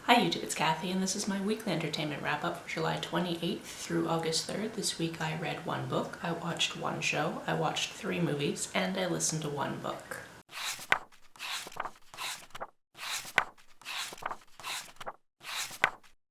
Hi YouTube, it's Kathy, and this is my weekly entertainment wrap-up for July 28th through August 3rd. This week I read one book, I watched one show, I watched 3 movies, and I listened to one book.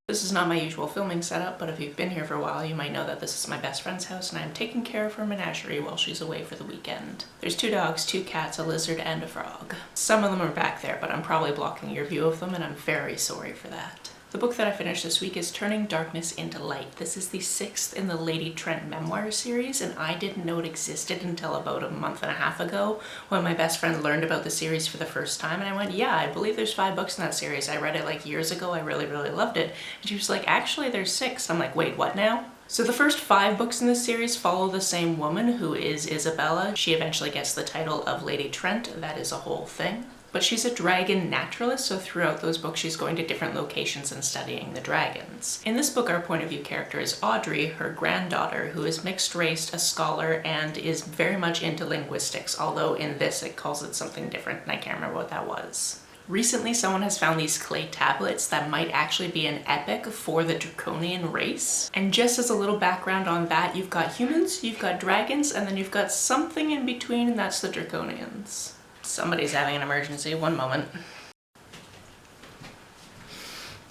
This is not my usual filming setup, but if you've been here for a while, you might know that this is my best friend's house and I'm taking care of her menagerie while she's away for the weekend. There's 2 dogs, 2 cats, a lizard, and a frog. Some of them are back there, but I'm probably blocking your view of them, and I'm very sorry for that. The book that I finished this week is Turning Darkness into Light. This is the 6th in the Lady Trent memoir series, and I didn't know it existed until about a month and a half ago when my best friend learned about the series for the first time, and I went, yeah, I believe there's 5 books in that series. I read it like years ago. I really loved it. And she was like, actually there's 6. I'm like, wait, what now? So the first 5 books in this series follow the same woman, who is Isabella. She eventually gets the title of Lady Trent. That is a whole thing. But she's a dragon naturalist, so throughout those books she's going to different locations and studying the dragons. In this book, our point of view character is Audrey, her granddaughter, who is mixed race, a scholar, and is very much into linguistics, although in this it calls it something different, and I can't remember what that was. Recently, someone has found these clay tablets that might actually be an epic for the draconian race. And just as a little background on that, you've got humans, you've got dragons, and then you've got something in between, and that's the draconians. Somebody's having an emergency. One moment.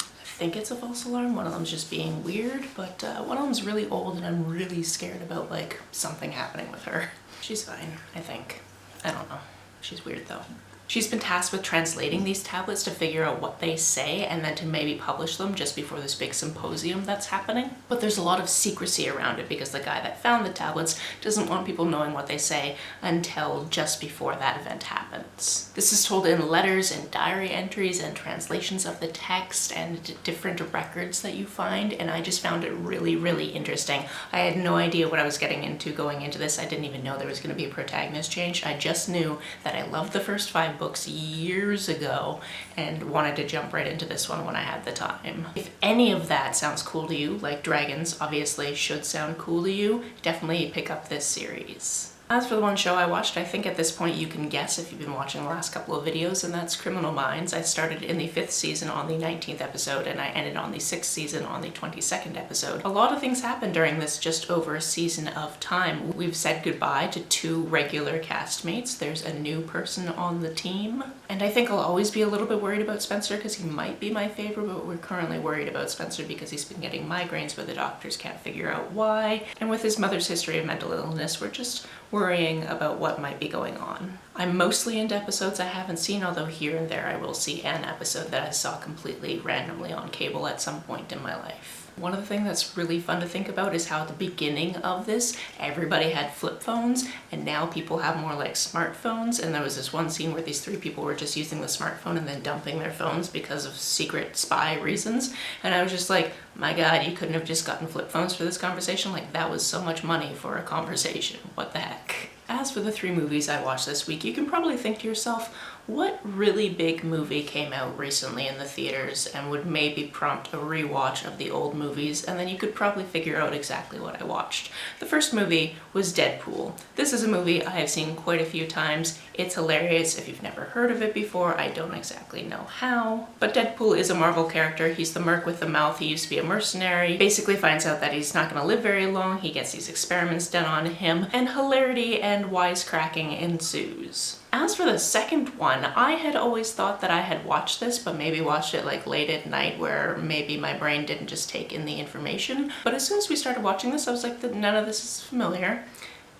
I think it's a false alarm. One of them's just being weird, but one of them's really old and I'm really scared about like something happening with her. She's fine, I think. I don't know. She's weird though. She's been tasked with translating these tablets to figure out what they say and then to maybe publish them just before this big symposium that's happening. But there's a lot of secrecy around it because the guy that found the tablets doesn't want people knowing what they say until just before that event happens. This is told in letters and diary entries and translations of the text and different records that you find, and I just found it really interesting. I had no idea what I was getting into going into this. I didn't even know there was going to be a protagonist change. I just knew that I loved the first 5 books years ago and wanted to jump right into this one when I had the time. If any of that sounds cool to you, like dragons obviously should sound cool to you, definitely pick up this series. As for the one show I watched, I think at this point you can guess if you've been watching the last couple of videos, and that's Criminal Minds. I started in the 5th season on the 19th episode and I ended on the 6th season on the 22nd episode. A lot of things happened during this just over a season of time. We've said goodbye to 2 regular castmates. There's a new person on the team, and I think I'll always be a little bit worried about Spencer because he might be my favorite, but we're currently worried about Spencer because he's been getting migraines but the doctors can't figure out why, and with his mother's history of mental illness, we're just worrying about what might be going on. I'm mostly into episodes I haven't seen, although here and there I will see an episode that I saw completely randomly on cable at some point in my life. One of the things that's really fun to think about is how at the beginning of this, everybody had flip phones, and now people have more like smartphones, and there was this one scene where these 3 people were just using the smartphone and then dumping their phones because of secret spy reasons, and I was just like, my god, you couldn't have just gotten flip phones for this conversation? Like, that was so much money for a conversation. What the heck? As for the 3 movies I watched this week, you can probably think to yourself, what really big movie came out recently in the theaters and would maybe prompt a rewatch of the old movies, and then you could probably figure out exactly what I watched. The first movie was Deadpool. This is a movie I have seen quite a few times. It's hilarious. If you've never heard of it before, I don't exactly know how. But Deadpool is a Marvel character. He's the merc with the mouth. He used to be a mercenary. Basically finds out that he's not going to live very long. He gets these experiments done on him, and hilarity and wisecracking ensues. As for the second one, I had always thought that I had watched this, but maybe watched it like late at night where maybe my brain didn't just take in the information. But as soon as we started watching this, I was like, none of this is familiar.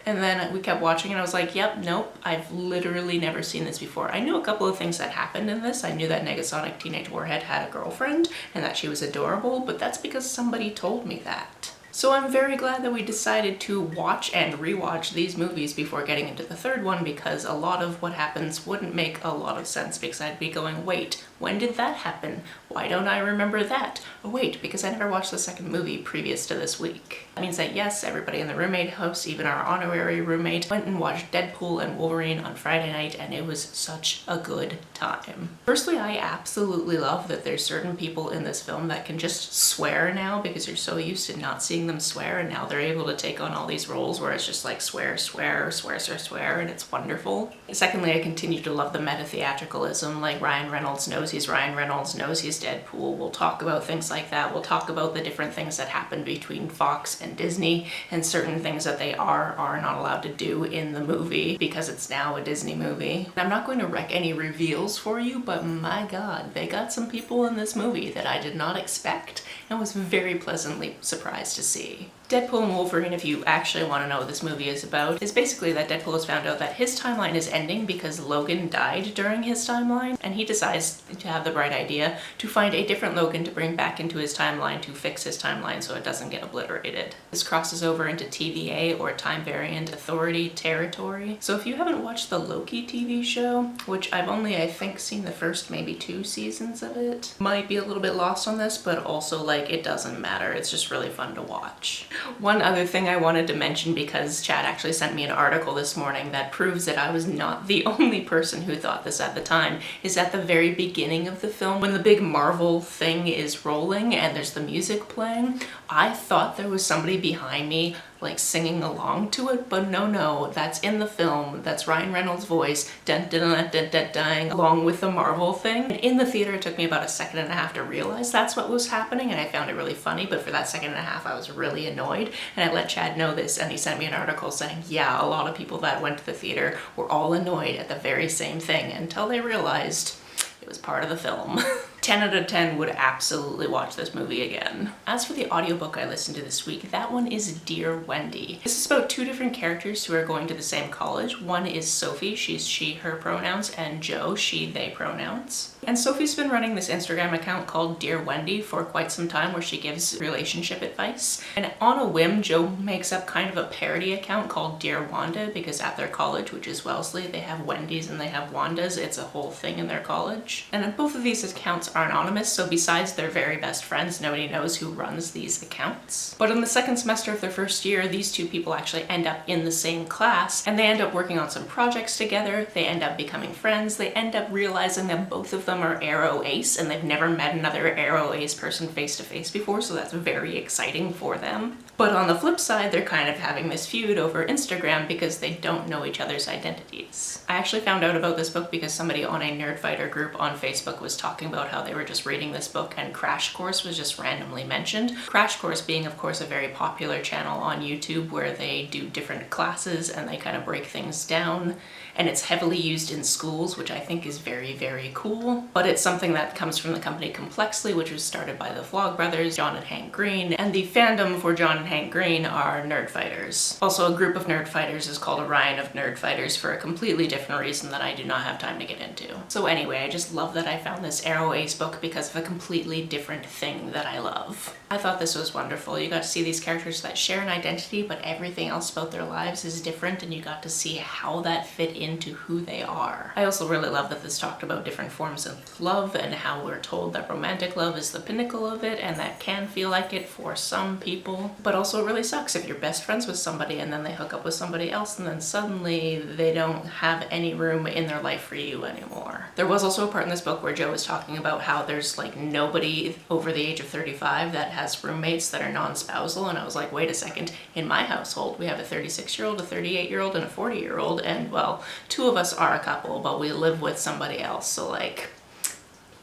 And then we kept watching and I was like, yep, nope, I've literally never seen this before. I knew a couple of things that happened in this. I knew that Negasonic Teenage Warhead had a girlfriend and that she was adorable, but that's because somebody told me that. So I'm very glad that we decided to watch and rewatch these movies before getting into the third one, because a lot of what happens wouldn't make a lot of sense because I'd be going, wait, when did that happen? Why don't I remember that? Oh wait, because I never watched the second movie previous to this week. That means that yes, everybody in the roommate house, even our honorary roommate, went and watched Deadpool and Wolverine on Friday night, and it was such a good time. Firstly, I absolutely love that there's certain people in this film that can just swear now because you're so used to not seeing seeing them swear, and now they're able to take on all these roles where it's just like swear, swear, swear, swear, swear, and it's wonderful. Secondly, I continue to love the meta-theatricalism, like Ryan Reynolds knows he's Ryan Reynolds, knows he's Deadpool. We'll talk about things like that. We'll talk about the different things that happen between Fox and Disney, and certain things that they are not allowed to do in the movie because it's now a Disney movie. I'm not going to wreck any reveals for you, but my god, they got some people in this movie that I did not expect and was very pleasantly surprised to see. Deadpool and Wolverine, if you actually want to know what this movie is about, is basically that Deadpool has found out that his timeline is ending because Logan died during his timeline, and he decides to have the bright idea to find a different Logan to bring back into his timeline to fix his timeline so it doesn't get obliterated. This crosses over into TVA, or Time Variant Authority territory. So if you haven't watched the Loki TV show, which I've only, I think, seen the first maybe 2 seasons of it, might be a little bit lost on this, but also like it doesn't matter. It's just really fun to watch. One other thing I wanted to mention, because Chad actually sent me an article this morning that proves that I was not the only person who thought this at the time, is at the very beginning of the film, when the big Marvel thing is rolling and there's the music playing, I thought there was somebody behind me like singing along to it, but no, that's in the film. That's Ryan Reynolds' voice, dun dun dun dun dun dun, along with the Marvel thing. And in the theater, it took me about a second and a half to realize that's what was happening, and I found it really funny, but for that second and a half, I was really annoyed, and I let Chad know this, and he sent me an article saying, yeah, a lot of people that went to the theater were all annoyed at the very same thing until they realized it was part of the film. 10 out of 10 would absolutely watch this movie again. As for the audiobook I listened to this week, that one is Dear Wendy. This is about 2 different characters who are going to the same college. One is Sophie, she's she, her pronouns, and Joe, she, they pronouns. And Sophie's been running this Instagram account called Dear Wendy for quite some time, where she gives relationship advice. And on a whim, Joe makes up kind of a parody account called Dear Wanda, because at their college, which is Wellesley, they have Wendy's and they have Wandas. It's a whole thing in their college. And both of these accounts are anonymous, so besides their very best friends, nobody knows who runs these accounts. But in the second semester of their first year, these 2 people actually end up in the same class, and they end up working on some projects together. They end up becoming friends. They end up realizing that both of them are Arrow Ace, and they've never met another Arrow Ace person face to face before, so that's very exciting for them. But on the flip side, they're kind of having this feud over Instagram because they don't know each other's identities. I actually found out about this book because somebody on a Nerdfighter group on Facebook was talking about how they were just reading this book and Crash Course was just randomly mentioned. Crash Course being, of course, a very popular channel on YouTube where they do different classes and they kind of break things down. And it's heavily used in schools, which I think is very, very cool. But it's something that comes from the company Complexly, which was started by the Vlogbrothers, John and Hank Green, and the fandom for John and Hank Green are Nerdfighters. Also, a group of Nerdfighters is called Orion of Nerdfighters for a completely different reason that I do not have time to get into. So anyway, I just love that I found this Arrow Ace book because of a completely different thing that I love. I thought this was wonderful. You got to see these characters that share an identity, but everything else about their lives is different, and you got to see how that fit into who they are. I also really love that this talked about different forms of love and how we're told that romantic love is the pinnacle of it, and that can feel like it for some people. But also it really sucks if you're best friends with somebody and then they hook up with somebody else and then suddenly they don't have any room in their life for you anymore. There was also a part in this book where Joe was talking about how there's like nobody over the age of 35 that has roommates that are non-spousal, and I was like, wait a second, in my household we have a 36-year-old, a 38-year-old, and a 40-year-old, and well, 2 of us are a couple, but we live with somebody else, so like,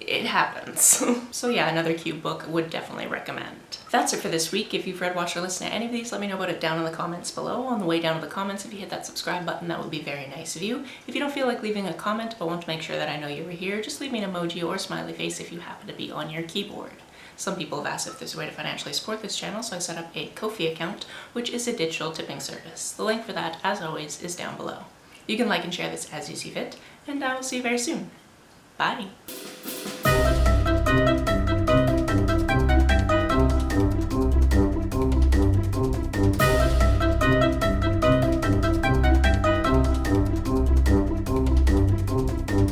it happens. So yeah, another cute book, would definitely recommend. That's it for this week. If you've read, watched, or listened to any of these, let me know about it down in the comments below. On the way down to the comments, if you hit that subscribe button, that would be very nice of you. If you don't feel like leaving a comment but want to make sure that I know you were here, just leave me an emoji or smiley face if you happen to be on your keyboard. Some people have asked if there's a way to financially support this channel, so I set up a Ko-fi account, which is a digital tipping service. The link for that, as always, is down below. You can like and share this as you see fit, and I will see you very soon. Bye!